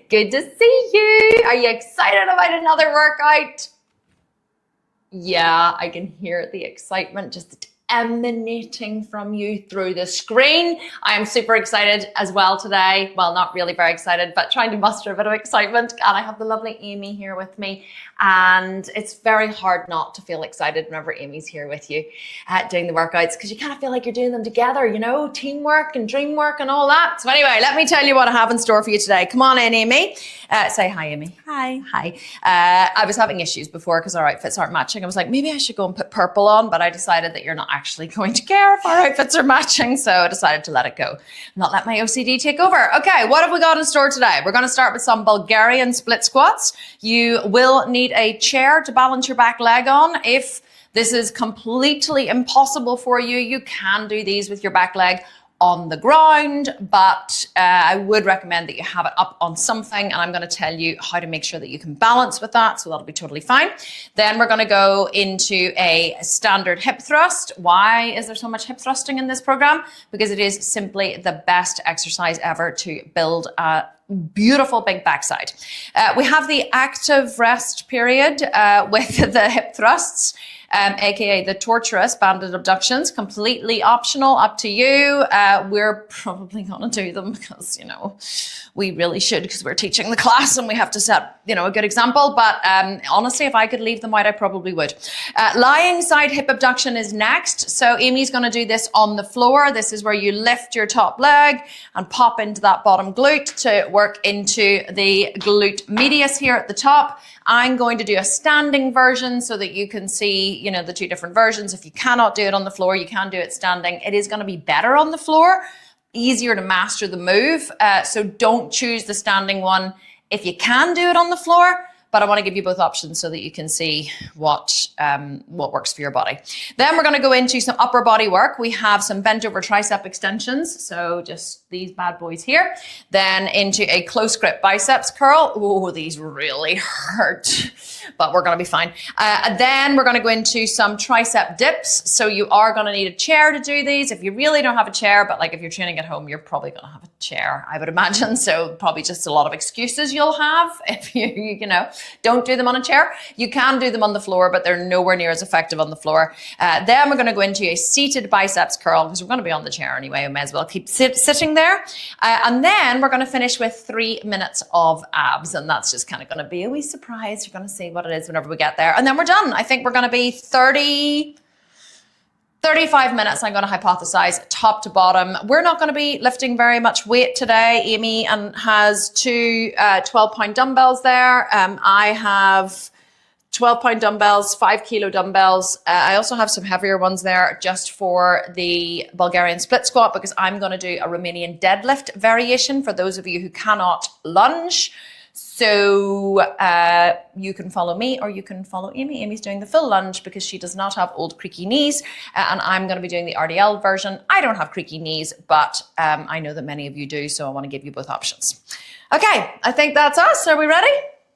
Good to see you. Are you excited about another workout? Yeah, I can hear the excitement just emanating from you through the screen. I am super excited as well today. Well, not really very excited, but trying to muster a bit of excitement. And I have the lovely Amy here with me. And it's very hard not to feel excited whenever Amy's here with you doing the workouts, because you kind of feel like you're doing them together, you know, teamwork and dream work and all that. So anyway, let me tell you what I have in store for you today. Come on in, Amy. Say hi, Amy. Hi. Hi. I was having issues before because our outfits aren't matching. I was like, maybe I should go and put purple on, but I decided that you're not actually going to care if our outfits are matching. So I decided to let it go, not let my OCD take over. Okay, what have we got in store today? We're going to start with some Bulgarian split squats. You will need a chair to balance your back leg on. If this is completely impossible for you, you can do these with your back leg on the ground, but I would recommend that you have it up on something, and I'm going to tell you how to make sure that you can balance with that, so that'll be totally fine. Then we're going to go into a standard hip thrust. Why is there so much hip thrusting in this program? Because it is simply the best exercise ever to build a beautiful big backside. We have the active rest period with the hip thrusts. AKA the torturous banded abductions, completely optional, up to you. We're probably going to do them because, you know, we really should, because we're teaching the class and we have to set, you know, a good example. But honestly, if I could leave them out, I probably would. Lying side hip abduction is next. So Amy's going to do this on the floor. This is where you lift your top leg and pop into that bottom glute to work into the glute medius here at the top. I'm going to do a standing version so that you can see, you know, the two different versions. If you cannot do it on the floor, you can do it standing. It is going to be better on the floor, easier to master the move. So don't choose the standing one if you can do it on the floor. But I want to give you both options so that you can see what works for your body. Then we're going to go into some upper body work. We have some bent over tricep extensions. So just these bad boys here. Then into a close grip biceps curl. Oh, these really hurt, but we're going to be fine. Then we're going to go into some tricep dips. So you are going to need a chair to do these. If you really don't have a chair, but like if you're training at home, you're probably going to have a chair, I would imagine. So probably just a lot of excuses you'll have if you know, don't do them on a chair. You can do them on the floor, but they're nowhere near as effective on the floor. Then we're going to go into a seated biceps curl because we're going to be on the chair anyway. We may as well keep sitting there. And then we're going to finish with 3 minutes of abs. And that's just kind of going to be a wee surprise. You're going to see what it is whenever we get there. And then we're done. I think we're going to be 35 minutes, I'm going to hypothesize, top to bottom. We're not going to be lifting very much weight today. Amy has two 12-pound dumbbells there. I have 12-pound dumbbells, 5-kilo dumbbells. I also have some heavier ones there just for the Bulgarian split squat, because I'm going to do a Romanian deadlift variation for those of you who cannot lunge. So you can follow me or you can follow Amy. Amy's doing the full lunge because she does not have old creaky knees. And I'm going to be doing the RDL version. I don't have creaky knees, but I know that many of you do. So I want to give you both options. Okay, I think that's us. Are we ready?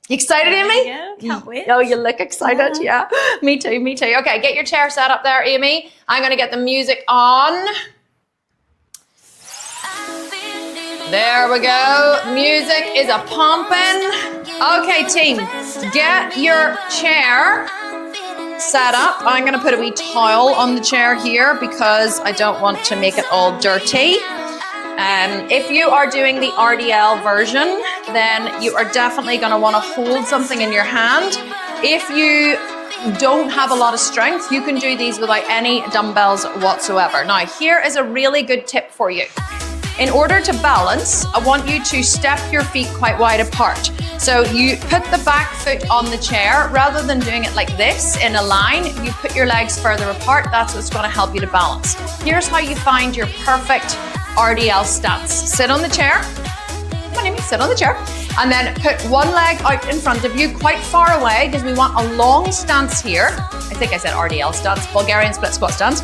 You excited, Amy? Yeah, can't wait. Oh, you look excited. Yeah, me too, me too. Okay, get your chair set up there, Amy. I'm going to get the music on. There we go. Music is a pumping. Okay, team, get your chair set up. I'm going to put a wee towel on the chair here because I don't want to make it all dirty. If you are doing the RDL version, then you are definitely going to want to hold something in your hand. If you don't have a lot of strength, you can do these without any dumbbells whatsoever. Now, here is a really good tip for you. In order to balance, I want you to step your feet quite wide apart. So you put the back foot on the chair, rather than doing it like this in a line, you put your legs further apart. That's what's going to help you to balance. Here's how you find your perfect RDL stance. Sit on the chair. Come on, Amy, sit on the chair. And then put one leg out in front of you, quite far away, because we want a long stance here. I think I said RDL stance, Bulgarian split squat stance.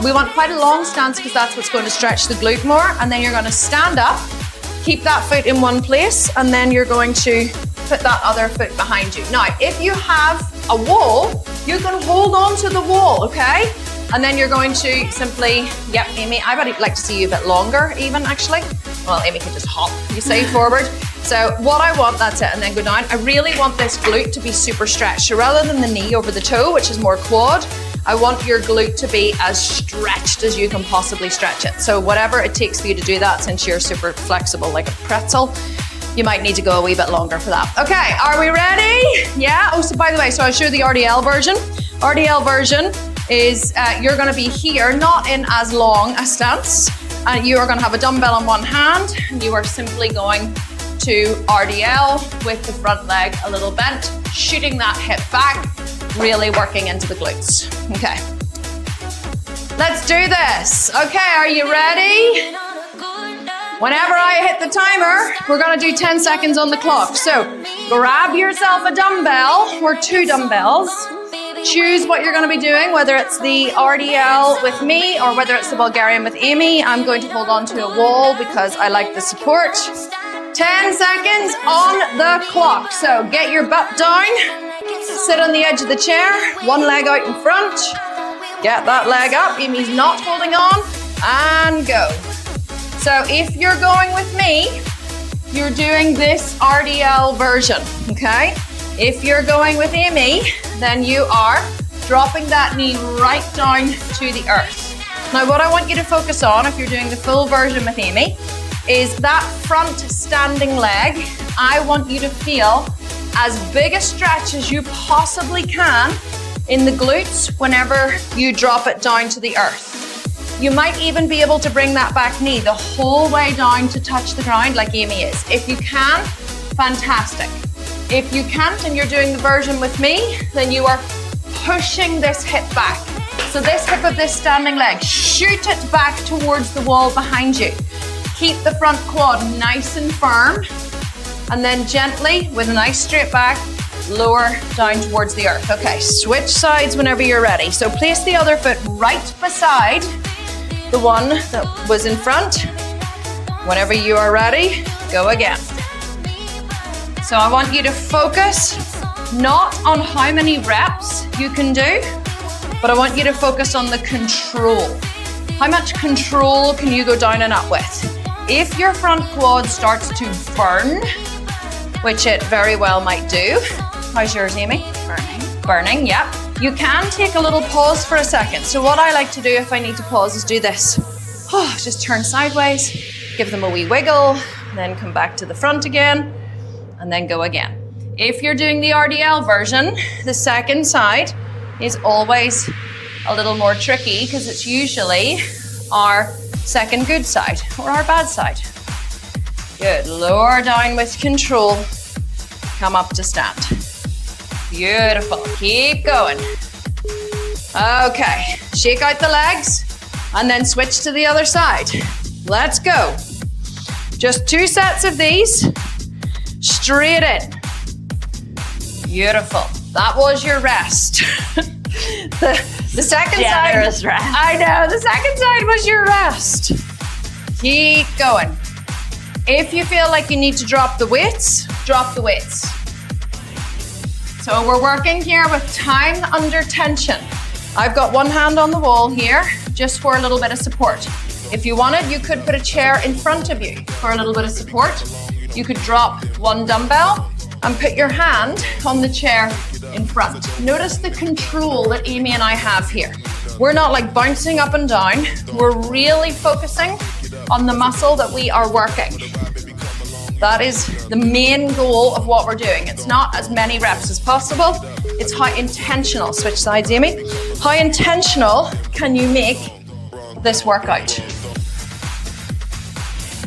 We want quite a long stance because that's what's going to stretch the glute more. And then you're going to stand up, keep that foot in one place, and then you're going to put that other foot behind you. Now, if you have a wall, you can hold on to the wall, okay? And then you're going to simply, yep, Amy, I would like to see you a bit longer even, actually. well, Amy can just hop, you say, forward. So what I want, that's it, and then go down. I really want this glute to be super stretched. So rather than the knee over the toe, which is more quad, I want your glute to be as stretched as you can possibly stretch it. So whatever it takes for you to do that, since you're super flexible like a pretzel, you might need to go a wee bit longer for that. Okay, are we ready? Yeah, oh, so by the way, so I'll show you the RDL version. RDL version is you're gonna be here, not in as long a stance. You are gonna have a dumbbell on one hand, and you are simply going to RDL with the front leg a little bent, shooting that hip back, really working into the glutes. Okay, let's do this. Okay, are you ready? Whenever I hit the timer, we're gonna do 10 seconds on the clock. So grab yourself a dumbbell or 2 dumbbells. Choose what you're gonna be doing, whether it's the RDL with me or whether it's the Bulgarian with Amy. I'm going to hold on to a wall because I like the support. 10 seconds on the clock. So get your butt down, sit on the edge of the chair, one leg out in front. Get that leg up, Amy's not holding on, and go. So if you're going with me, you're doing this RDL version, okay? If you're going with Amy, then you are dropping that knee right down to the earth. Now what I want you to focus on, if you're doing the full version with Amy, is that front standing leg. I want you to feel as big a stretch as you possibly can in the glutes whenever you drop it down to the earth. You might even be able to bring that back knee the whole way down to touch the ground like Amy is. If you can, fantastic. If you can't and you're doing the version with me, then you are pushing this hip back. So this hip of this standing leg, shoot it back towards the wall behind you. Keep the front quad nice and firm, and then gently, with a nice straight back, lower down towards the earth. Okay, switch sides whenever you're ready. So place the other foot right beside the one that was in front. Whenever you are ready, go again. So I want you to focus not on how many reps you can do, but I want you to focus on the control. How much control can you go down and up with? If your front quad starts to burn, which it very well might do. How's yours, Amy? Burning. Burning, yeah. You can take a little pause for a second. So what I like to do if I need to pause is do this. Oh, just turn sideways, give them a wee wiggle, then come back to the front again, and then go again. If you're doing the RDL version, the second side is always a little more tricky because it's usually our second good side or our bad side. Good, lower down with control. Come up to stand. Beautiful, keep going. Okay, shake out the legs and then switch to the other side. Let's go. Just 2 sets of these, straight in. Beautiful, that was your rest. The second Generous side, rest. I know, the second side was your rest. Keep going. If you feel like you need to drop the weights, drop the weights. So we're working here with time under tension. I've got one hand on the wall here, just for a little bit of support. If you wanted, you could put a chair in front of you for a little bit of support. You could drop one dumbbell and put your hand on the chair in front. Notice the control that Amy and I have here. We're not like bouncing up and down. We're really focusing on the muscle that we are working. That is the main goal of what we're doing. It's not as many reps as possible. It's how intentional, switch sides, Amy. How intentional can you make this workout?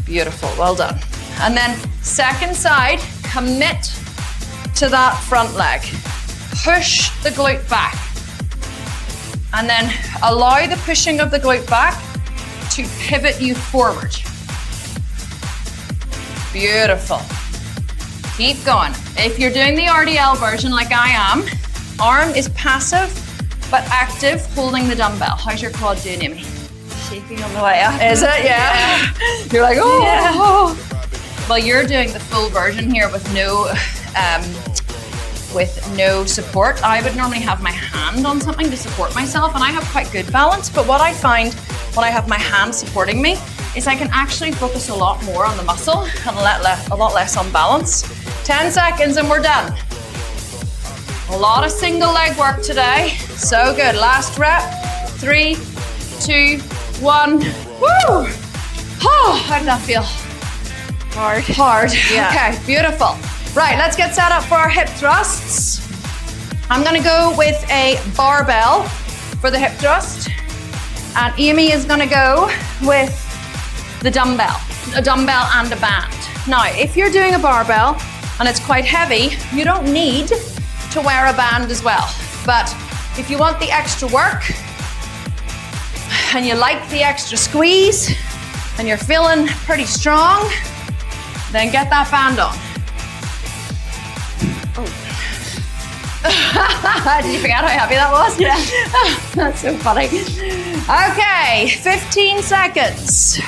Beautiful, well done. And then second side, commit to that front leg. Push the glute back. And then allow the pushing of the glute back to pivot you forward. Beautiful. Keep going. If you're doing the RDL version like I am, arm is passive but active holding the dumbbell. How's your quad doing, Amy? Shaking on the way up. Is it? Yeah. You're like, oh. Yeah. Well, you're doing the full version here with no support. I would normally have my hand on something to support myself, and I have quite good balance, but what I find when I have my hand supporting me is I can actually focus a lot more on the muscle and a lot less on balance. 10 seconds and we're done. A lot of single leg work today. So good. Last rep. 3, 2, 1. Woo! Oh, how did that feel? Hard. Hard. Yeah. Okay, beautiful. Right, let's get set up for our hip thrusts. I'm gonna go with a barbell for the hip thrust. And Amy is gonna go with the dumbbell, a dumbbell and a band. Now, if you're doing a barbell and it's quite heavy, you don't need to wear a band as well. But if you want the extra work and you like the extra squeeze and you're feeling pretty strong, then get that band on. Did you forget how heavy that was? Yeah. That's so funny. Okay, 15 seconds.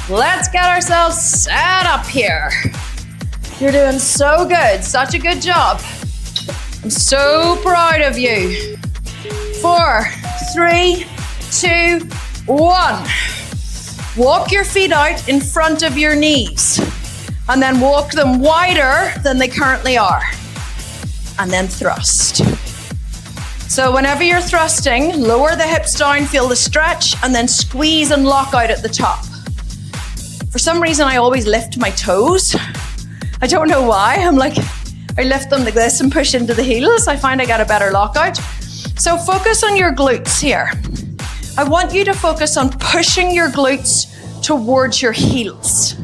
Let's get ourselves set up here. You're doing so good. Such a good job. I'm so proud of you. 4, 3, 2, 1. Walk your feet out in front of your knees and then walk them wider than they currently are. And then thrust. So whenever you're thrusting, lower the hips down, feel the stretch, and then squeeze and lock out at the top. For some reason, I always lift my toes. I don't know why. I lift them like this and push into the heels. I find I get a better lockout. So focus on your glutes here. I want you to focus on pushing your glutes towards your heels.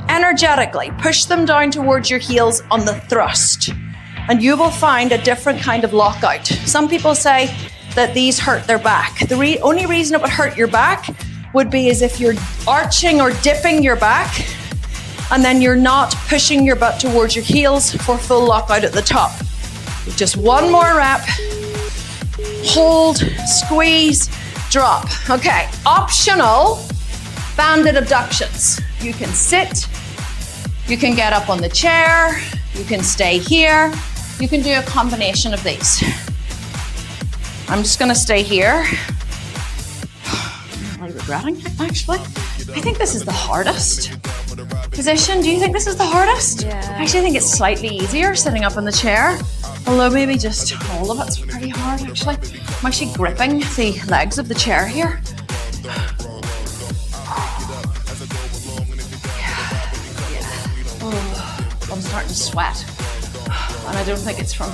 Energetically, push them down towards your heels on the thrust. And you will find a different kind of lockout. Some people say that these hurt their back. The only reason it would hurt your back would be as if you're arching or dipping your back and then you're not pushing your butt towards your heels for full lockout at the top. Just one more rep. Hold, squeeze, drop. Okay, optional banded abductions. You can sit, you can get up on the chair, you can stay here. You can do a combination of these. I'm just gonna stay here. I'm really regretting it, actually. I think this is the hardest position. Do you think this is the hardest? Yeah. I actually think it's slightly easier sitting up in the chair. Although maybe just all of it's pretty hard, actually. I'm actually gripping the legs of the chair here. Oh, I'm starting to sweat. And I don't think it's from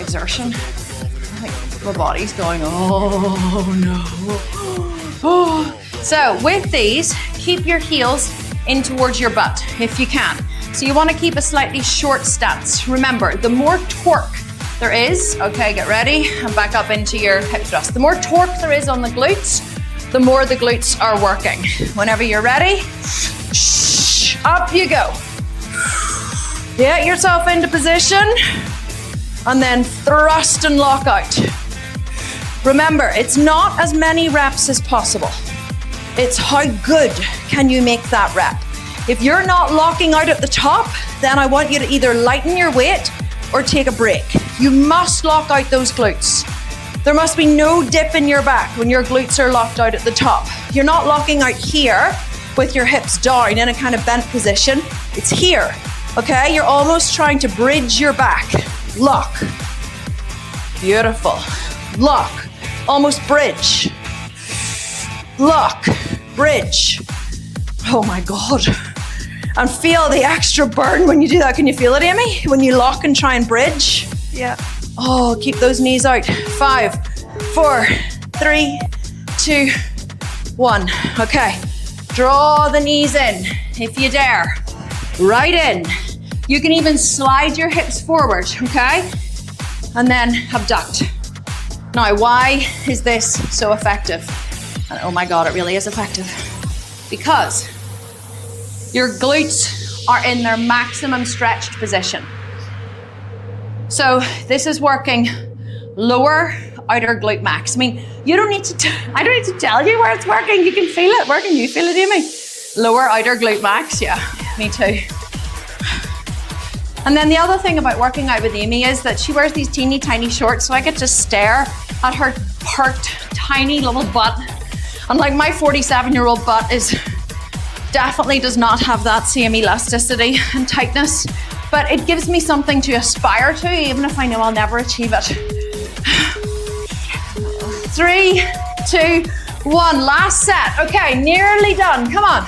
exertion. I think my body's going, oh no. Oh. So with these, keep your heels in towards your butt if you can. So you want to keep a slightly short stance. Remember, the more torque there is, okay, get ready, and back up into your hip thrust. The more torque there is on the glutes, the more the glutes are working. Whenever you're ready, up you go. Get yourself into position and then thrust and lock out. Remember, it's not as many reps as possible. It's how good can you make that rep. If you're not locking out at the top, then I want you to either lighten your weight or take a break. You must lock out those glutes. There must be no dip in your back when your glutes are locked out at the top. You're not locking out here with your hips down in a kind of bent position. It's here. Okay, you're almost trying to bridge your back. Lock. Beautiful. Lock. Almost bridge. Lock. Bridge. Oh my God. And feel the extra burn when you do that. Can you feel it, Amy? When you lock and try and bridge? Yeah. Oh, keep those knees out. 5, 4, 3, 2, 1. Okay. Draw the knees in if you dare. Right in. You can even slide your hips forward, okay? And then abduct. Now, why is this so effective? And oh my God, it really is effective. Because your glutes are in their maximum stretched position. So this is working lower outer glute max. I mean, you don't need to, I don't need to tell you where it's working. You can feel it working. You feel it, Amy? Lower outer glute max, yeah, me too. And then the other thing about working out with Amy is that she wears these teeny tiny shorts, so I get to stare at her perked, tiny little butt. And like my 47-year-old butt is definitely does not have that same elasticity and tightness, but it gives me something to aspire to, even if I know I'll never achieve it. 3, 2, 1, last set. Okay, nearly done, come on.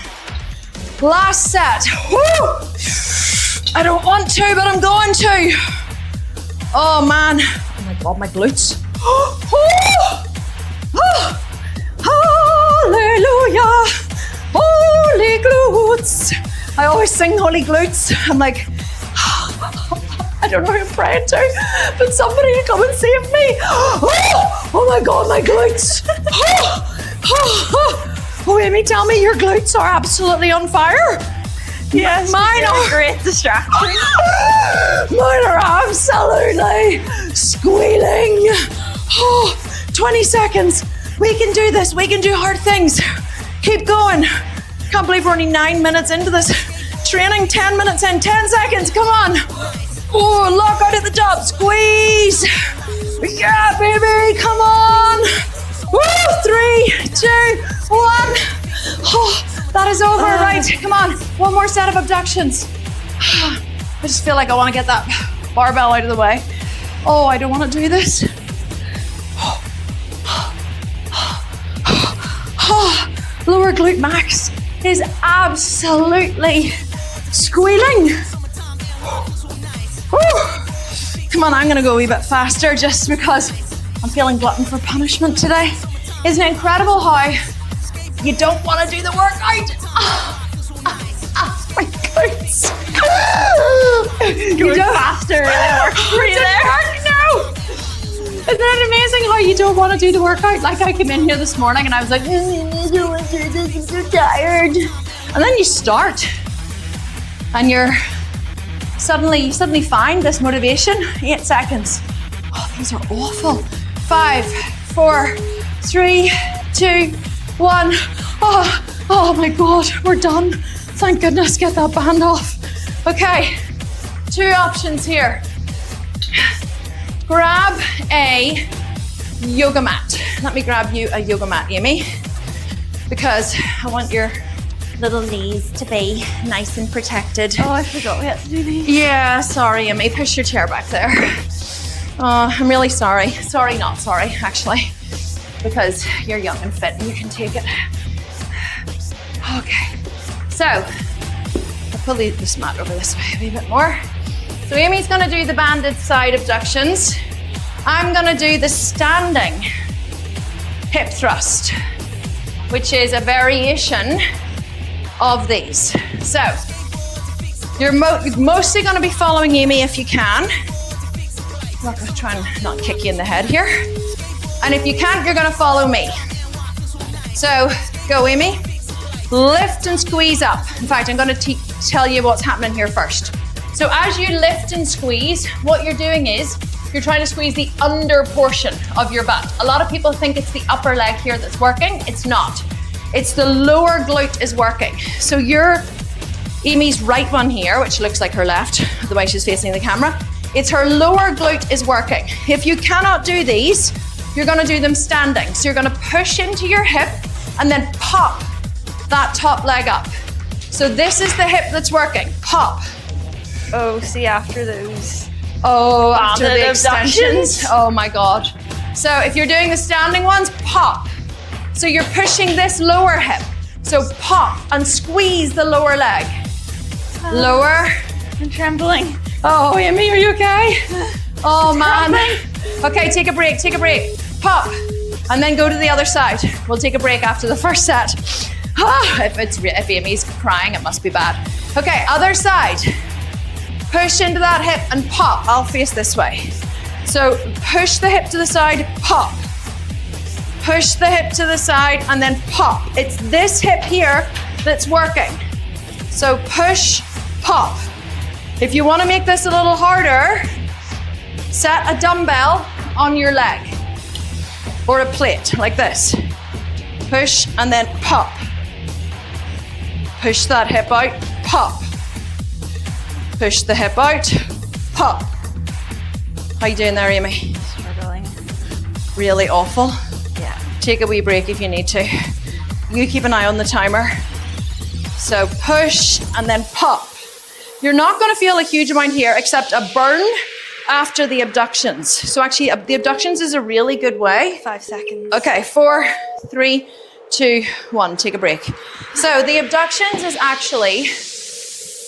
Last set. Woo! I don't want to, but I'm going to. Oh man, oh my God, my glutes. Hallelujah, holy glutes. I always sing holy glutes. I'm like, I don't know who I'm praying to, but somebody come and save me. Oh my God, my glutes. Oh, Amy, tell me your glutes are absolutely on fire. Yes, mine are a great distraction. Mine are absolutely squealing. 20 seconds. We can do this. We can do hard things. Keep going. Can't believe we're only 9 minutes into this training. 10 minutes in, 10 seconds. Come on. Oh, lock out at the top. Squeeze. Yeah, baby. Come on. Woo, 3, 2, 1. Oh, that is over. Right, come on. One more set of abductions. I just feel like I want to get that barbell out of the way. Oh, I don't want to do this. Lower glute max is absolutely squealing. Come on, I'm going to go a wee bit faster just because I'm feeling glutton for punishment today. Isn't it incredible how you don't want to do the workout? My glutes. Going faster really works for you there. No. Isn't it amazing how you don't want to do the workout? Like I came in here this morning and I was like, I don't want to do this, I'm so tired. And then you start and you suddenly find this motivation. 8 seconds. Oh, these are awful. 5, 4, 3, 2, 1. Oh my God, we're done. Thank goodness, get that band off. Okay, 2 options here. Grab a yoga mat. Let me grab you a yoga mat, Amy, because I want your little knees to be nice and protected. Oh, I forgot we had to do these. Yeah, sorry, Amy. Push your chair back there. Oh, I'm really sorry. Sorry, not sorry, actually, because you're young and fit and you can take it. Okay, so I'll pull this mat over this way a wee bit more. So Amy's gonna do the banded side abductions. I'm gonna do the standing hip thrust, which is a variation of these. So you're mostly gonna be following Amy if you can. I'm not gonna try and not kick you in the head here. And if you can't, you're gonna follow me. So go, Amy. Lift and squeeze up. In fact, I'm gonna tell you what's happening here first. So as you lift and squeeze, what you're doing is you're trying to squeeze the under portion of your butt. A lot of people think it's the upper leg here that's working. It's not. It's the lower glute is working. So your Amy's right one here, which looks like her left, the way she's facing the camera, it's her lower glute is working. If you cannot do these, you're gonna do them standing. So you're gonna push into your hip and then pop that top leg up. So this is the hip that's working. Pop. Oh, see, after those. Oh, after banded the extensions. Oh my God. So if you're doing the standing ones, pop. So you're pushing this lower hip. So pop and squeeze the lower leg. Lower. I'm trembling. Oh, Amy, are you okay? Oh man. Okay, take a break, Pop. And then go to the other side. We'll take a break after the first set. If Amy's crying, it must be bad. Okay, other side. Push into that hip and pop. I'll face this way. So push the hip to the side, pop. Push the hip to the side and then pop. It's this hip here that's working. So push, pop. If you want to make this a little harder, set a dumbbell on your leg or a plate like this. Push and then pop. Push that hip out, pop. Push the hip out, pop. How you doing there, Amy? Struggling. Really awful. Yeah. Take a wee break if you need to. You keep an eye on the timer. So push and then pop. You're not going to feel a huge amount here except a burn after the abductions. So actually the abductions is a really good way. 5 seconds. Okay, 4, 3, 2, 1, take a break. So the abductions is actually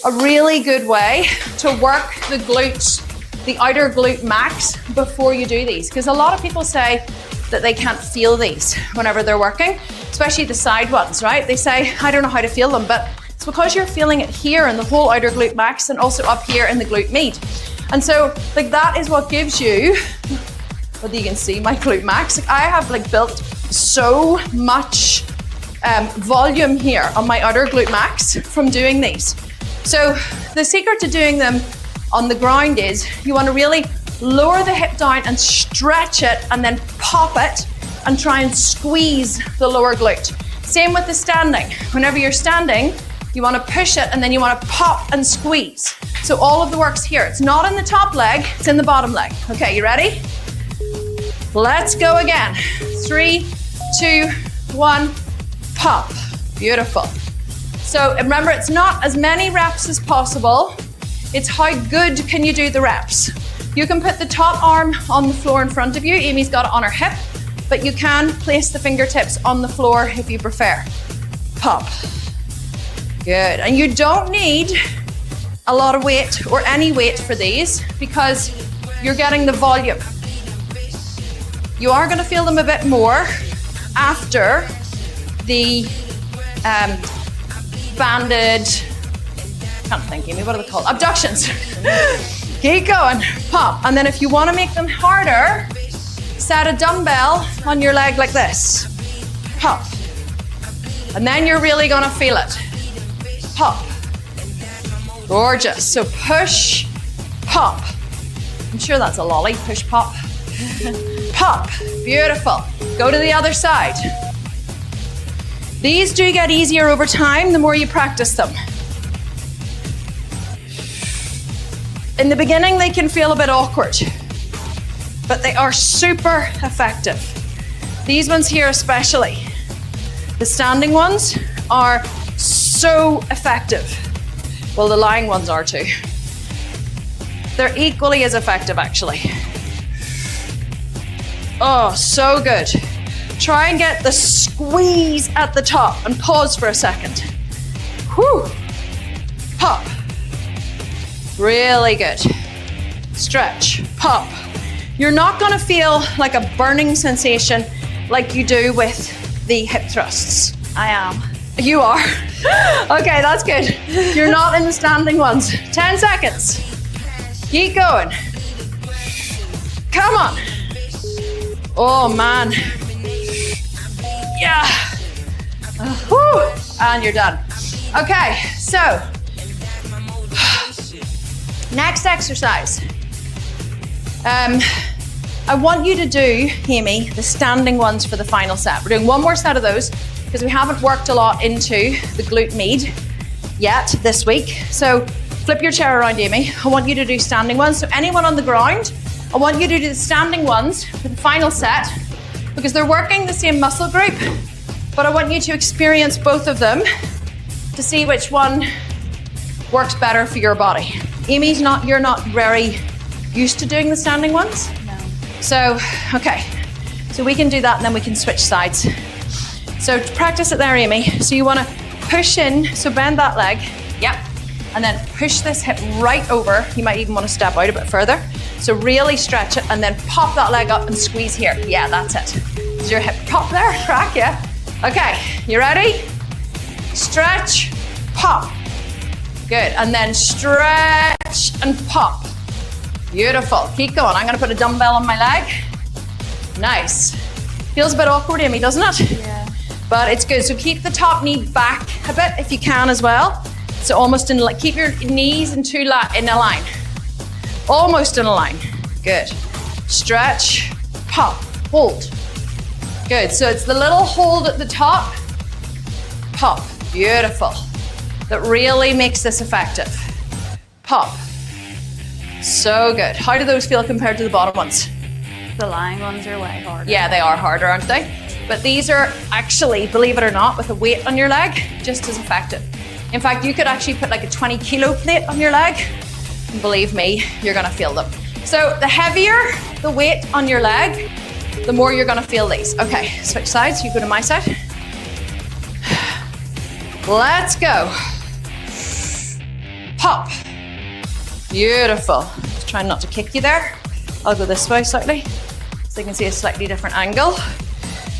a really good way to work the glutes, the outer glute max before you do these. Because a lot of people say that they can't feel these whenever they're working, especially the side ones, right? They say, I don't know how to feel them, but it's because you're feeling it here in the whole outer glute max and also up here in the glute med. And so like that is what gives you, whether you can see my glute max, like, I have like built so much volume here on my outer glute max from doing these. So the secret to doing them on the ground is you want to really lower the hip down and stretch it and then pop it and try and squeeze the lower glute. Same with the standing. Whenever you're standing, you want to push it and then you want to pop and squeeze. So all of the work's here. It's not in the top leg, it's in the bottom leg. Okay, you ready? Let's go again. 3, 2, 1, pop. Beautiful. So remember, it's not as many reps as possible. It's how good can you do the reps. You can put the top arm on the floor in front of you. Amy's got it on her hip, but you can place the fingertips on the floor if you prefer. Pop. Good. And you don't need a lot of weight or any weight for these because you're getting the volume. You are going to feel them a bit more after the banded, can't think, Amy, what are they called? Abductions. Keep going, pop. And then if you want to make them harder, set a dumbbell on your leg like this. Pop. And then you're really going to feel it. Pop. Gorgeous. So push, pop. I'm sure that's a lolly. Push, pop. Pop. Beautiful. Go to the other side. These do get easier over time the more you practice them. In the beginning, they can feel a bit awkward, but they are super effective. These ones here especially. The standing ones are so effective. Well, the lying ones are too. They're equally as effective, actually. Oh, so good. Try and get the squeeze at the top and pause for a second. Whew. Pop. Really good. Stretch, pop. You're not gonna feel like a burning sensation like you do with the hip thrusts. I am. You are? Okay, that's good. You're not in the standing ones. 10 seconds. Keep going. Come on. Oh man. Yeah. Whew. And you're done. Okay, so next exercise. I want you to do, Amy, the standing ones for the final set. We're doing one more set of those because we haven't worked a lot into the glute med yet this week. So flip your chair around, Amy. I want you to do standing ones. So anyone on the ground, I want you to do the standing ones for the final set because they're working the same muscle group, but I want you to experience both of them to see which one works better for your body. Amy's you're not very used to doing the standing ones? No. So, okay. So we can do that and then we can switch sides. So practice it there, Amy. So you want to push in, so bend that leg. Yep. And then push this hip right over. You might even want to step out a bit further. So really stretch it and then pop that leg up and squeeze here. Yeah, that's it. Is your hip pop there? Crack, yeah. Okay, you ready? Stretch, pop. Good, and then stretch and pop. Beautiful, keep going. I'm gonna put a dumbbell on my leg. Nice. Feels a bit awkward, Amy, doesn't it? Yeah. But it's good, so keep the top knee back a bit if you can as well. So almost in, keep your knees in a line. Almost in a line, good. Stretch, pop, hold. Good, so it's the little hold at the top, pop, beautiful. That really makes this effective. Pop. So good. How do those feel compared to the bottom ones? The lying ones are way harder. Yeah, they are harder, aren't they? But these are actually, believe it or not, with a weight on your leg, just as effective. In fact, you could actually put like a 20 kilo plate on your leg. And believe me, you're gonna feel them. So the heavier the weight on your leg, the more you're gonna feel these. Okay, switch sides, you go to my side. Let's go. Pop. Beautiful. Just trying not to kick you there. I'll go this way slightly, so you can see a slightly different angle.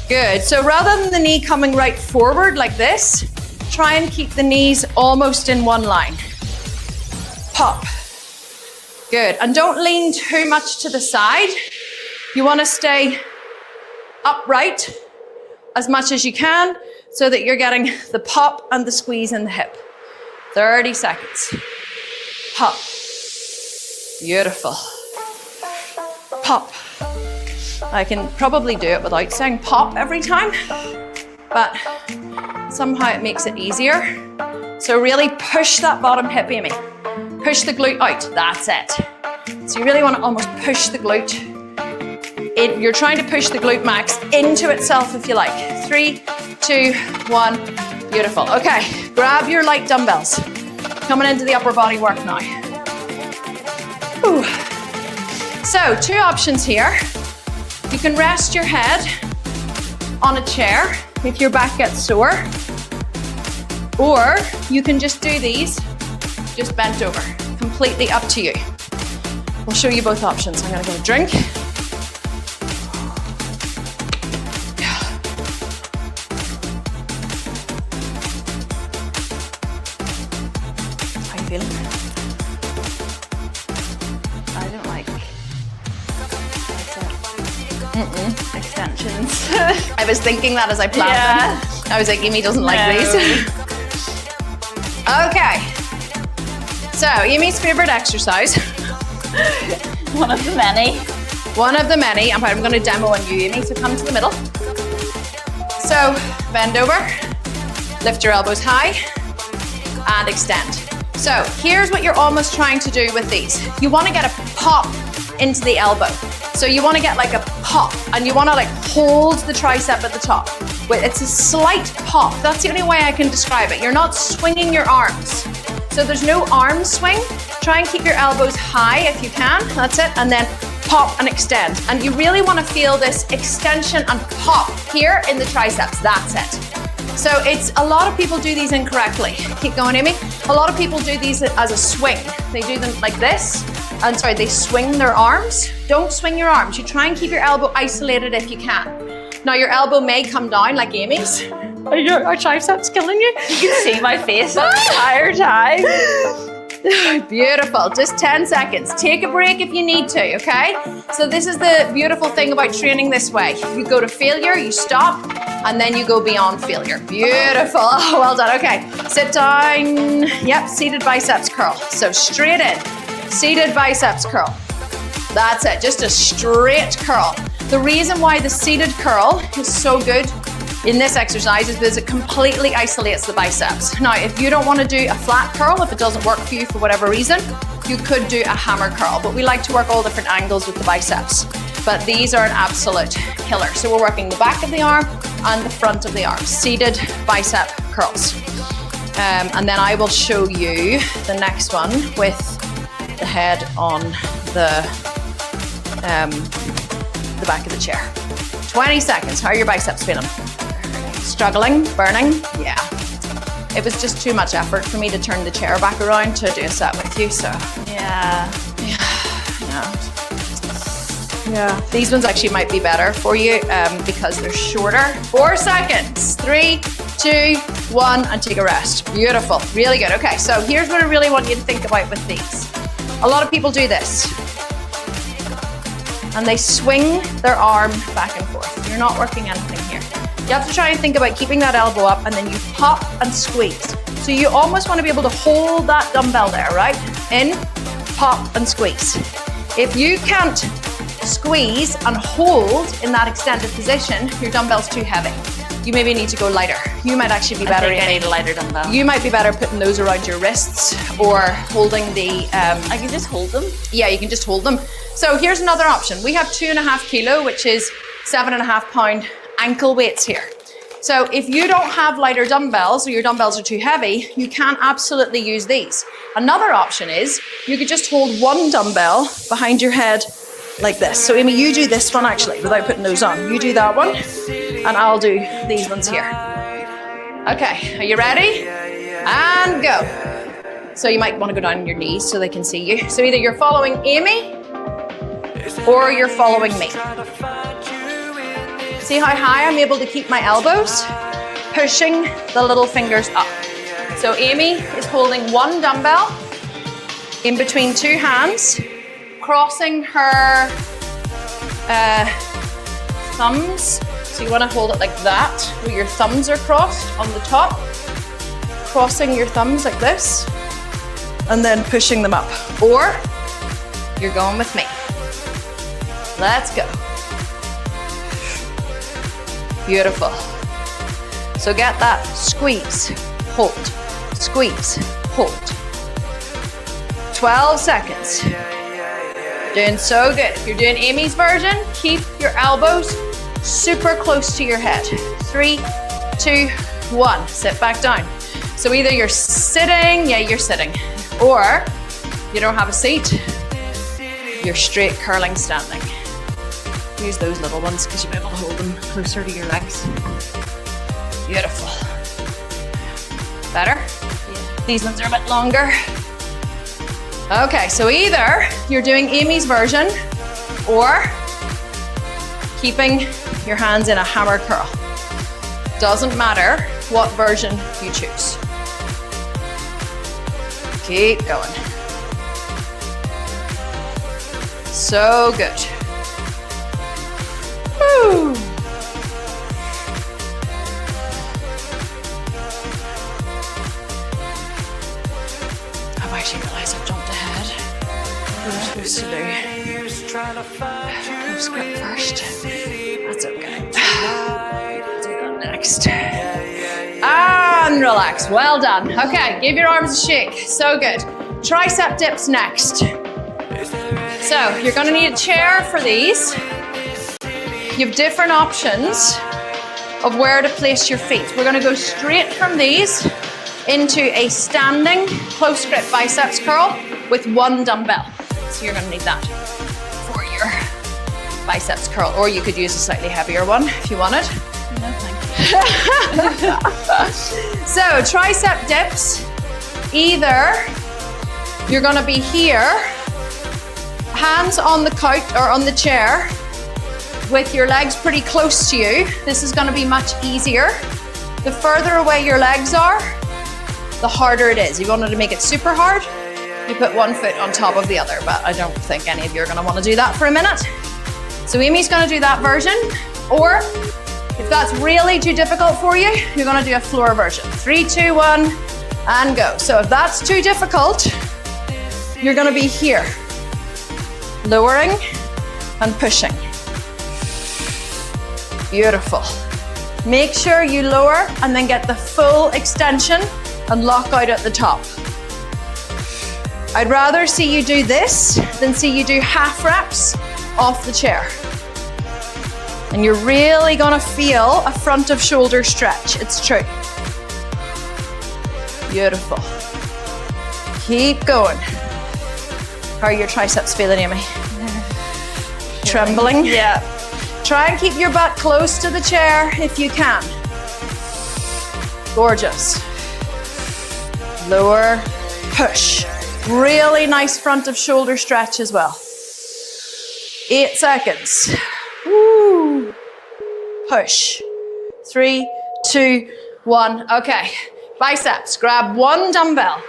Good, so rather than the knee coming right forward like this, try and keep the knees almost in one line. Pop. Good, and don't lean too much to the side. You wanna stay upright as much as you can so that you're getting the pop and the squeeze in the hip. 30 seconds. Pop. Beautiful. Pop. I can probably do it without saying pop every time, but somehow it makes it easier. So really push that bottom hip, Amy. Push the glute out, that's it. So you really want to almost push the glute. You're trying to push the glute max into itself if you like. 3, 2, 1, beautiful. Okay, grab your light dumbbells. Coming into the upper body work now. Ooh. So 2 options here. You can rest your head on a chair if your back gets sore, or you can just do these, just bent over. Completely up to you. We'll show you both options. I'm gonna get a drink. How you feeling? I don't like extensions. I was thinking that as I planned them. I was like, Amy doesn't like these. Okay. So, Amy's favorite exercise. One of the many. One of the many. I'm going to demo on you, Amy, so come to the middle. So, bend over, lift your elbows high, and extend. So, here's what you're almost trying to do with these. You want to get a pop into the elbow. So you want to get like a pop, and you want to like hold the tricep at the top. It's a slight pop. That's the only way I can describe it. You're not swinging your arms. So there's no arm swing. Try and keep your elbows high if you can. That's it. And then pop and extend. And you really want to feel this extension and pop here in the triceps. That's it. So it's a lot of people do these incorrectly. Keep going, Amy. A lot of people do these as a swing. They do them like this. And sorry, they swing their arms. Don't swing your arms. You try and keep your elbow isolated if you can. Now your elbow may come down like Amy's. Are triceps killing you? You can see my face the entire time. Beautiful, just 10 seconds. Take a break if you need to, okay? So this is the beautiful thing about training this way. You go to failure, you stop, and then you go beyond failure. Beautiful, oh, well done, okay. Sit down, yep, seated biceps curl. So straight in, seated biceps curl. That's it, just a straight curl. The reason why the seated curl is so good in this exercise is because it completely isolates the biceps. Now, if you don't want to do a flat curl, if it doesn't work for you for whatever reason, you could do a hammer curl, but we like to work all different angles with the biceps. But these are an absolute killer. So we're working the back of the arm and the front of the arm, seated bicep curls. And then I will show you the next one with the head on the back of the chair. 20 seconds, how are your biceps feeling? Struggling, burning? Yeah. It was just too much effort for me to turn the chair back around to do a set with you, so. Yeah. These ones actually might be better for you because they're shorter. 4 seconds, 3, 2, 1, and take a rest. Beautiful, really good. Okay, so here's what I really want you to think about with these. A lot of people do this, and they swing their arm back and forth. You're not working anything here. You have to try and think about keeping that elbow up, and then you pop and squeeze. So you almost want to be able to hold that dumbbell there, right? In, pop, and squeeze. If you can't squeeze and hold in that extended position, your dumbbell's too heavy. You maybe need to go lighter. You might actually be better. I need a lighter dumbbell. You might be better putting those around your wrists or holding the. I can just hold them. Yeah, you can just hold them. So here's another option. We have 2.5 kilo, which is 7.5 pound ankle weights here. So if you don't have lighter dumbbells or your dumbbells are too heavy, you can absolutely use these. Another option is you could just hold one dumbbell behind your head like this. So Amy, you do this one actually without putting those on. You do that one and I'll do these ones here. Okay, are you ready? And go. So you might want to go down on your knees so they can see you. So either you're following Amy or you're following me. See how high I'm able to keep my elbows? Pushing the little fingers up. So Amy is holding one dumbbell in between two hands, crossing her thumbs. So you want to hold it like that, where your thumbs are crossed on the top. Crossing your thumbs like this, and then pushing them up. Or you're going with me. Let's go. Beautiful. So get that squeeze, hold, squeeze, hold. 12 seconds. Doing so good. If you're doing Amy's version, keep your elbows super close to your head. 3, 2, 1. Sit back down. So either you're sitting, you're sitting, or you don't have a seat, you're straight curling standing. Use those little ones because you'll be able to hold them closer to your legs. Beautiful. Better? Yeah. These ones are a bit longer. Okay, so either you're doing Amy's version or keeping your hands in a hammer curl. Doesn't matter what version you choose. Keep going. So good. Woo. I've actually realized I've jumped ahead. What am I supposed to do? Close grip first. That's okay. I'll do that next. And relax. Well done. Okay, give your arms a shake. So good. Tricep dips next. So you're going to need a chair for these. You have different options of where to place your feet. We're going to go straight from these into a standing close grip biceps curl with one dumbbell. So you're going to need that for your biceps curl, or you could use a slightly heavier one if you wanted. No, thank you. So tricep dips, either you're going to be here, hands on the couch or on the chair, with your legs pretty close to you. This is going to be much easier. The further away your legs are, the harder it is. If you wanted to make it super hard, you put one foot on top of the other, but I don't think any of you are going to want to do that for a minute. So Amy's going to do that version, or if that's really too difficult for you, you're going to do a floor version. 3, 2, 1, and go. So if that's too difficult, you're going to be here, lowering and pushing. Beautiful. Make sure you lower and then get the full extension and lock out at the top. I'd rather see you do this than see you do half reps off the chair. And you're really gonna feel a front of shoulder stretch. It's true. Beautiful. Keep going. How are your triceps feeling, Amy? Trembling? Yeah. Try and keep your butt close to the chair if you can. Gorgeous. Lower, push. Really nice front of shoulder stretch as well. 8 seconds. Woo. Push. 3, 2, 1. Okay. Biceps. Grab one dumbbell.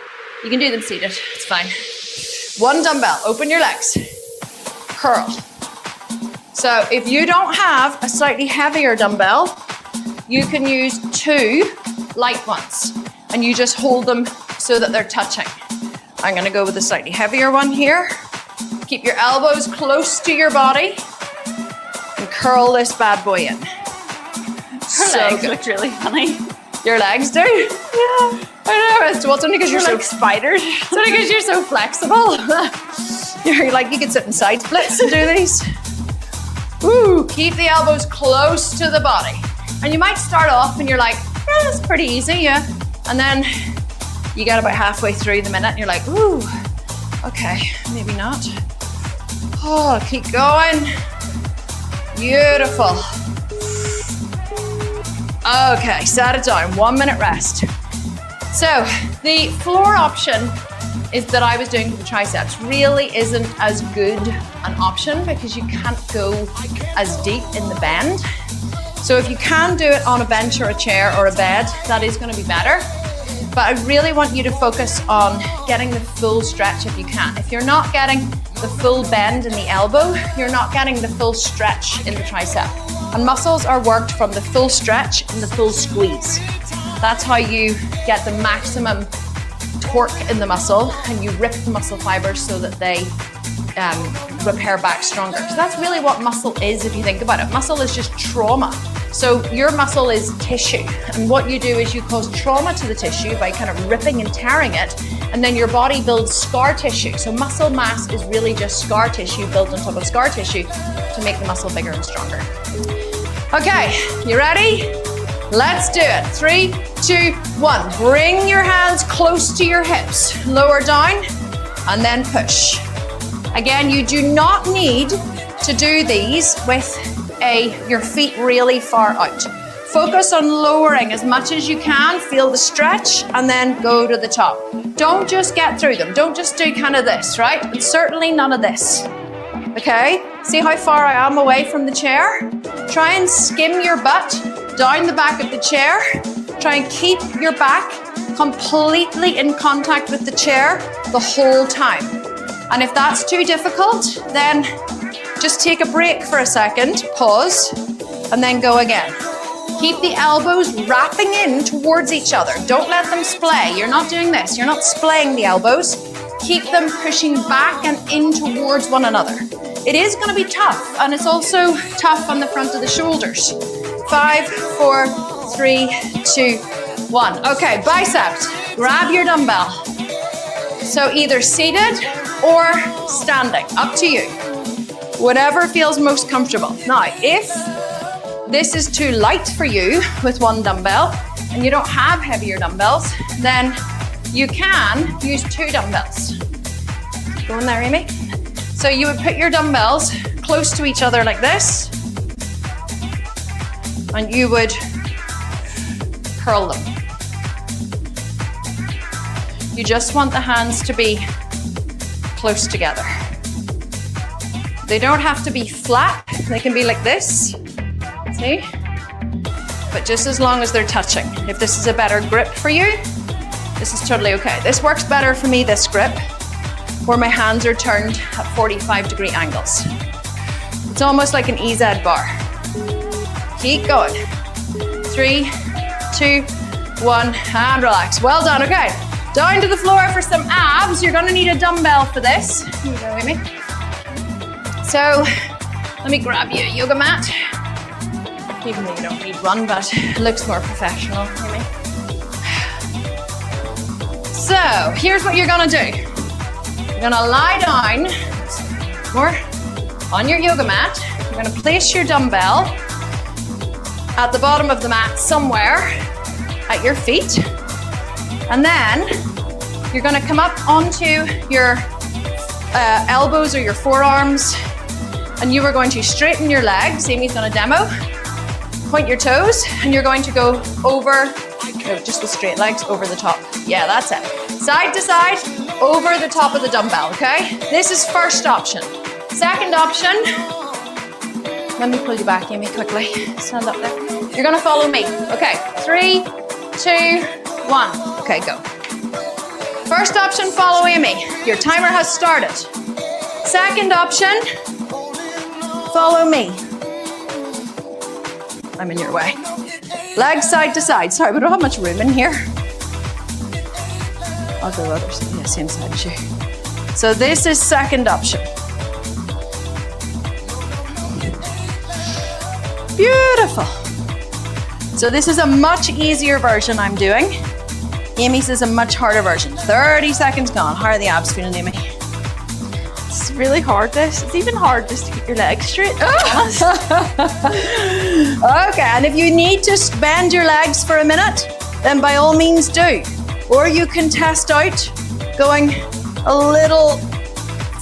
You can do them seated. It's fine. One dumbbell. Open your legs. Curl. So if you don't have a slightly heavier dumbbell, you can use 2 light ones and you just hold them so that they're touching. I'm gonna go with a slightly heavier one here. Keep your elbows close to your body and curl this bad boy in. Her legs look really funny. Your legs do? Yeah. I know, it's only because you're so like spiders. It's only because you're so flexible. You're like, you can sit in side splits and do these. Woo, keep the elbows close to the body. And you might start off and you're like, yeah, that's pretty easy, yeah. And then you get about halfway through the minute and you're like, ooh, okay, maybe not. Oh, keep going. Beautiful. Okay, set it down, 1 minute rest. So the floor option is that I was doing for the triceps really isn't as good an option because you can't go as deep in the bend. So if you can do it on a bench or a chair or a bed, that is going to be better. But I really want you to focus on getting the full stretch if you can. If you're not getting the full bend in the elbow, you're not getting the full stretch in the tricep. And muscles are worked from the full stretch and the full squeeze. That's how you get the maximum torque in the muscle and you rip the muscle fibers so that they repair back stronger. So that's really what muscle is if you think about it. Muscle is just trauma. So your muscle is tissue, and what you do is you cause trauma to the tissue by kind of ripping and tearing it, and then your body builds scar tissue. So muscle mass is really just scar tissue built on top of scar tissue to make the muscle bigger and stronger. Okay, you ready? Let's do it. 3, 2, 1. Bring your hands close to your hips. Lower down and then push. Again, you do not need to do these with your feet really far out. Focus on lowering as much as you can. Feel the stretch and then go to the top. Don't just get through them. Don't just do kind of this, right? And certainly none of this. Okay? See how far I am away from the chair? Try and skim your butt down the back of the chair. Try and keep your back completely in contact with the chair the whole time. And if that's too difficult, then just take a break for a second, pause, and then go again. Keep the elbows wrapping in towards each other. Don't let them splay. You're not doing this. You're not splaying the elbows. Keep them pushing back and in towards one another. It is going to be tough, and it's also tough on the front of the shoulders. 5, 4, 3, 2, 1. Okay, biceps. Grab your dumbbell. So either seated or standing, up to you. Whatever feels most comfortable. Now, if this is too light for you with one dumbbell and you don't have heavier dumbbells, then you can use 2 dumbbells. Go in there, Amy. So you would put your dumbbells close to each other like this, and you would curl them. You just want the hands to be close together. They don't have to be flat. They can be like this, see? But just as long as they're touching. If this is a better grip for you, this is totally okay. This works better for me, this grip, where my hands are turned at 45-degree angles. It's almost like an EZ bar. Keep going. 3, 2, 1, and relax. Well done, okay. Down to the floor for some abs. You're gonna need a dumbbell for this. Here you go, Amy. So, let me grab you a yoga mat. Even though you don't need one, but it looks more professional, Amy. So, here's what you're gonna do. You're gonna lie down, more, on your yoga mat. You're gonna place your dumbbell at the bottom of the mat somewhere at your feet. And then you're gonna come up onto your elbows or your forearms, and you are going to straighten your legs. Amy's gonna demo. Point your toes, and you're going to go over, just with straight legs, over the top. Yeah, that's it. Side to side, over the top of the dumbbell, okay? This is first option. Second option, let me pull you back, Amy, quickly. Stand up there. You're gonna follow me. Okay, 3, 2, 1. Okay, go. First option, follow Amy. Your timer has started. Second option, follow me. I'm in your way. Legs side to side. Sorry, we don't have much room in here. I'll go other side. Yeah, same side as you. So this is second option. Beautiful. So this is a much easier version I'm doing. Amy's is a much harder version. 30 seconds gone. How are the abs feeling, Amy? It's really hard this. It's even hard just to keep your legs straight, to be honest. Okay, and if you need to bend your legs for a minute, then by all means do. Or you can test out going a little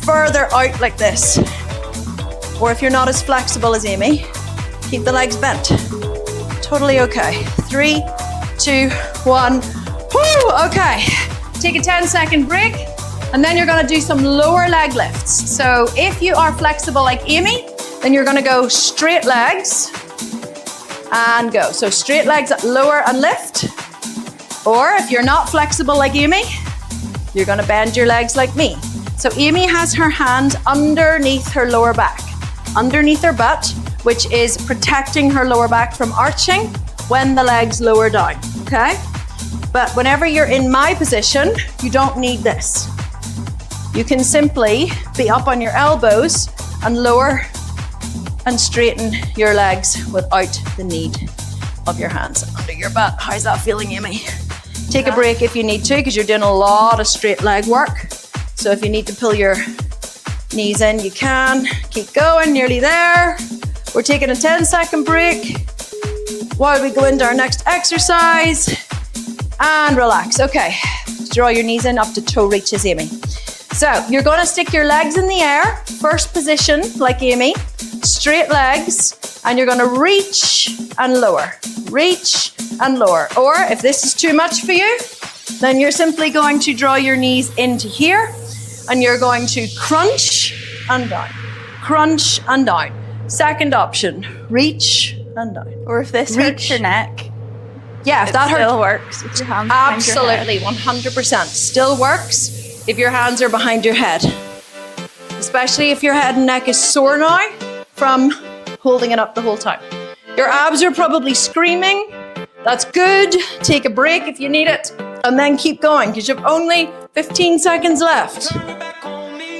further out like this. Or if you're not as flexible as Amy, keep the legs bent. Totally okay. 3, 2, 1. Woo! Okay. Take a 10-second break, and then you're gonna do some lower leg lifts. So if you are flexible like Amy, then you're gonna go straight legs and go. So straight legs, lower and lift. Or if you're not flexible like Amy, you're gonna bend your legs like me. So Amy has her hand underneath her lower back, underneath her butt, which is protecting her lower back from arching when the legs lower down, okay? But whenever you're in my position, you don't need this. You can simply be up on your elbows and lower and straighten your legs without the need of your hands under your butt. How's that feeling, Amy? Take a break if you need to, because you're doing a lot of straight leg work. So if you need to pull your knees in, you can. Keep going, nearly there. We're taking a 10-second break while we go into our next exercise. And relax. Okay, draw your knees in up to toe reaches, Amy. So you're gonna stick your legs in the air, first position, like Amy, straight legs, and you're gonna reach and lower, reach and lower. Or if this is too much for you, then you're simply going to draw your knees into here, and you're going to crunch and down, crunch and down. Second option, reach and down. Or if this hurts your neck, yeah, if that still works with your hands behind your head. Absolutely, 100%. Still works if your hands are behind your head. Especially if your head and neck is sore now from holding it up the whole time. Your abs are probably screaming. That's good. Take a break if you need it. And then keep going, because you've only 15 seconds left.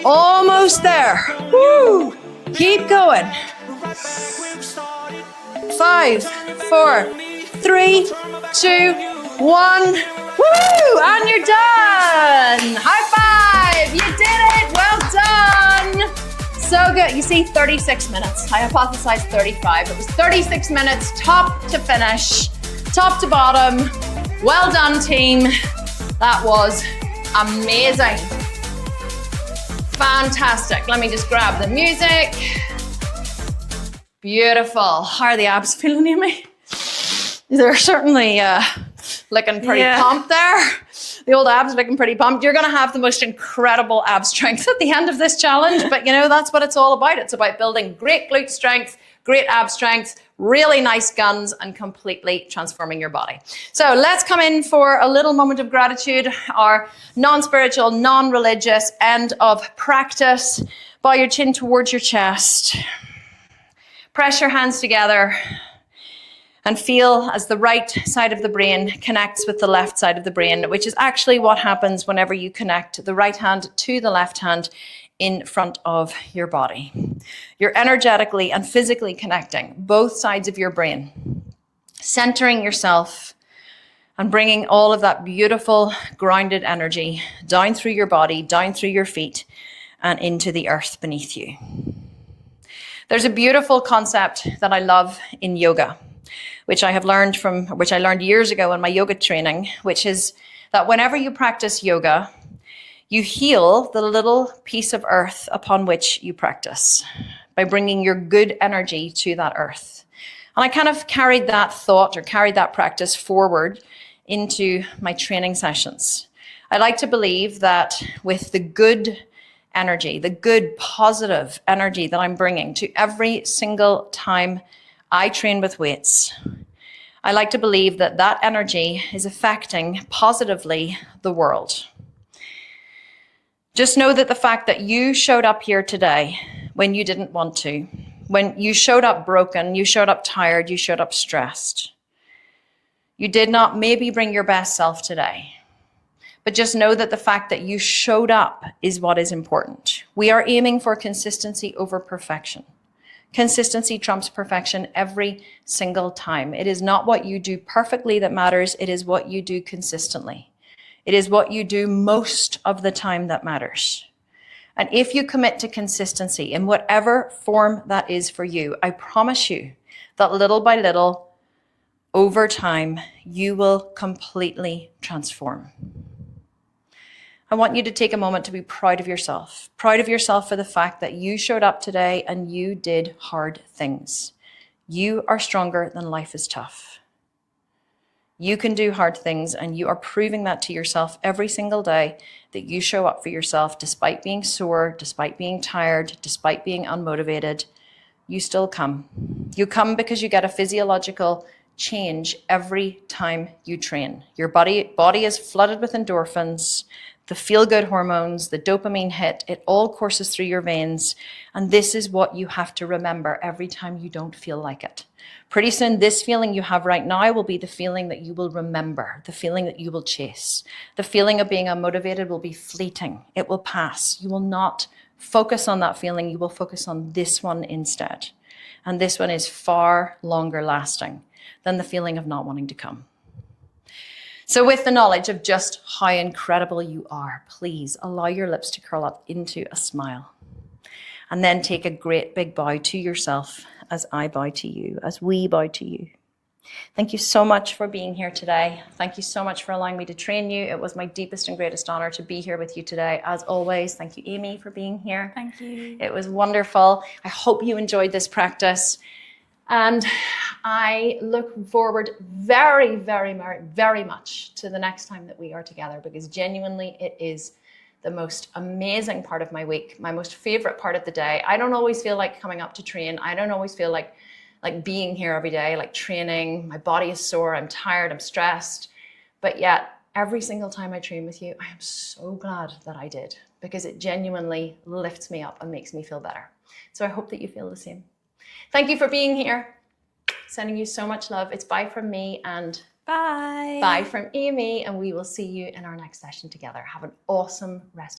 Almost there. Woo! Keep going. 5, 4, 3, 2, 1. Woo! And you're done. High five. You did it. Well done. So good. You see, 36 minutes. I hypothesized 35. It was 36 minutes, top to finish, top to bottom. Well done, team. That was amazing. Fantastic. Let me just grab the music. Beautiful. How are the abs feeling, Amy? They're certainly looking pretty pumped there. The old abs looking pretty pumped. You're gonna have the most incredible ab strength at the end of this challenge, but you know, that's what it's all about. It's about building great glute strength, great ab strength, really nice guns, and completely transforming your body. So let's come in for a little moment of gratitude, our non-spiritual, non-religious end of practice. Bow your chin towards your chest. Press your hands together and feel as the right side of the brain connects with the left side of the brain, which is actually what happens whenever you connect the right hand to the left hand in front of your body. You're energetically and physically connecting both sides of your brain, centering yourself and bringing all of that beautiful grounded energy down through your body, down through your feet, and into the earth beneath you. There's a beautiful concept that I love in yoga, which I learned years ago in my yoga training, which is that whenever you practice yoga, you heal the little piece of earth upon which you practice by bringing your good energy to that earth. And I kind of carried that thought or carried that practice forward into my training sessions. I like to believe that with the good energy, the good positive energy that I'm bringing to every single time I train with weights, I like to believe that that energy is affecting positively the world. Just know that the fact that you showed up here today when you didn't want to, when you showed up broken, you showed up tired, you showed up stressed, you did not maybe bring your best self today. But just know that the fact that you showed up is what is important. We are aiming for consistency over perfection. Consistency trumps perfection every single time. It is not what you do perfectly that matters. It is what you do consistently. It is what you do most of the time that matters. And if you commit to consistency in whatever form that is for you, I promise you that little by little, over time, you will completely transform. I want you to take a moment to be proud of yourself for the fact that you showed up today and you did hard things. You are stronger than life is tough. You can do hard things, and you are proving that to yourself every single day, that you show up for yourself despite being sore, despite being tired, despite being unmotivated. You still come. You come because you get a physiological change every time you train. Your body is flooded with endorphins, the feel-good hormones, the dopamine hit, it all courses through your veins. And this is what you have to remember every time you don't feel like it. Pretty soon, this feeling you have right now will be the feeling that you will remember, the feeling that you will chase. The feeling of being unmotivated will be fleeting. It will pass. You will not focus on that feeling. You will focus on this one instead. And this one is far longer lasting than the feeling of not wanting to come. So with the knowledge of just how incredible you are, please allow your lips to curl up into a smile. And then take a great big bow to yourself as I bow to you, as we bow to you. Thank you so much for being here today. Thank you so much for allowing me to train you. It was my deepest and greatest honor to be here with you today. As always, thank you, Amy, for being here. Thank you. It was wonderful. I hope you enjoyed this practice. And I look forward very, very, very, very much to the next time that we are together, because genuinely it is the most amazing part of my week, my most favorite part of the day. I don't always feel like coming up to train. I don't always feel like being here every day, like training. My body is sore, I'm tired, I'm stressed. But yet, every single time I train with you, I am so glad that I did, because it genuinely lifts me up and makes me feel better. So I hope that you feel the same. Thank you for being here. Sending you so much love. It's bye from me and Bye. bye from Amy, and we will see you in our next session together. Have an awesome rest.